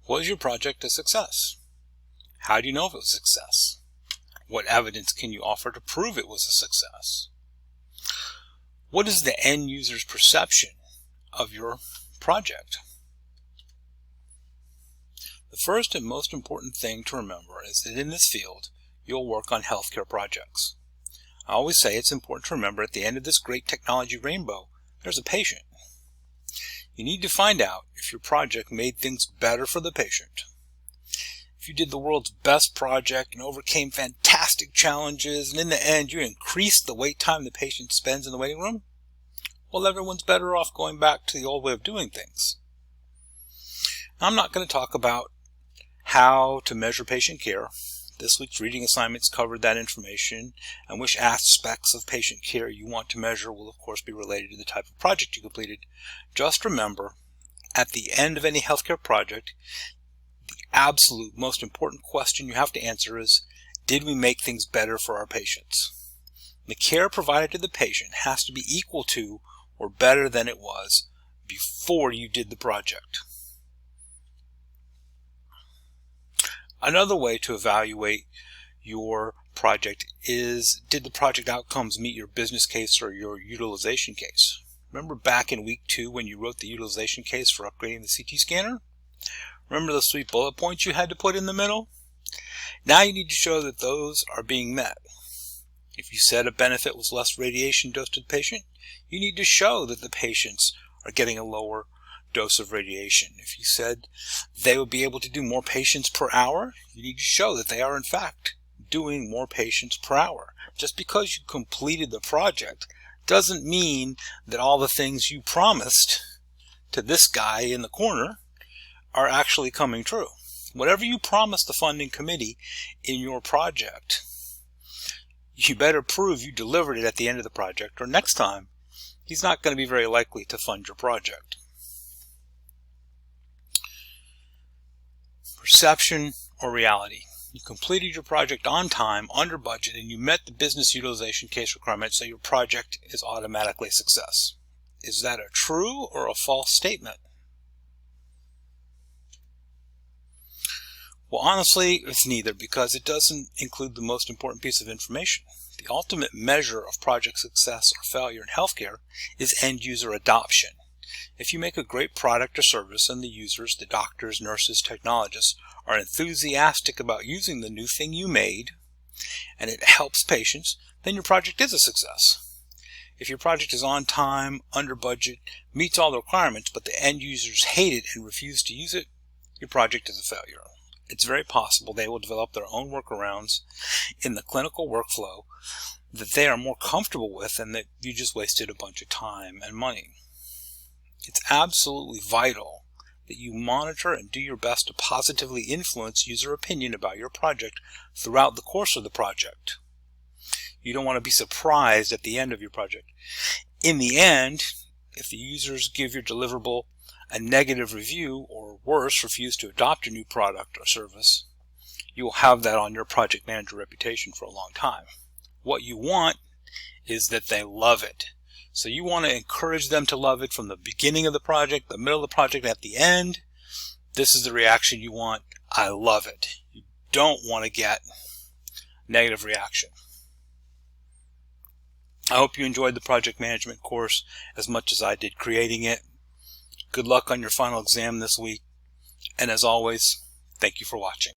Was your project a success? How do you know if it was a success? What evidence can you offer to prove it was a success? What is the end user's perception of your project? The first and most important thing to remember is that in this field, you'll work on healthcare projects. I always say it's important to remember at the end of this great technology rainbow, there's a patient. You need to find out if your project made things better for the patient. If you did the world's best project and overcame fantastic challenges, and in the end you increased the wait time the patient spends in the waiting room, well, everyone's better off going back to the old way of doing things. I'm not going to talk about how to measure patient care. This week's reading assignments covered that information, and which aspects of patient care you want to measure will of course be related to the type of project you completed. Just remember, at the end of any healthcare project, the absolute most important question you have to answer is, did we make things better for our patients? The care provided to the patient has to be equal to or better than it was before you did the project. Another way to evaluate your project is, did the project outcomes meet your business case or your utilization case? Remember back in week 2 when you wrote the utilization case for upgrading the CT scanner? Remember the 3 bullet points you had to put in the middle? Now you need to show that those are being met. If you said a benefit was less radiation dose to the patient, you need to show that the patients are getting a lower dose of radiation. If you said they would be able to do more patients per hour, you need to show that they are in fact doing more patients per hour. Just because you completed the project doesn't mean that all the things you promised to this guy in the corner are actually coming true. Whatever you promised the funding committee in your project, you better prove you delivered it at the end of the project, or next time he's not going to be very likely to fund your project. Perception or reality. You completed your project on time, under budget, and you met the business utilization case requirement, so your project is automatically a success. Is that a true or a false statement? Well, honestly, it's neither, because it doesn't include the most important piece of information. The ultimate measure of project success or failure in healthcare is end user adoption. If you make a great product or service and the users, the doctors, nurses, technologists, are enthusiastic about using the new thing you made, and it helps patients, then your project is a success. If your project is on time, under budget, meets all the requirements, but the end users hate it and refuse to use it, your project is a failure. It's very possible they will develop their own workarounds in the clinical workflow that they are more comfortable with, and that you just wasted a bunch of time and money. It's absolutely vital that you monitor and do your best to positively influence user opinion about your project throughout the course of the project. You don't want to be surprised at the end of your project. In the end, if the users give your deliverable a negative review, or worse, refuse to adopt your new product or service, you will have that on your project manager reputation for a long time. What you want is that they love it. So you want to encourage them to love it from the beginning of the project, the middle of the project, at the end. This is the reaction you want. I love it. You don't want to get negative reaction. I hope you enjoyed the project management course as much as I did creating it. Good luck on your final exam this week. And as always, thank you for watching.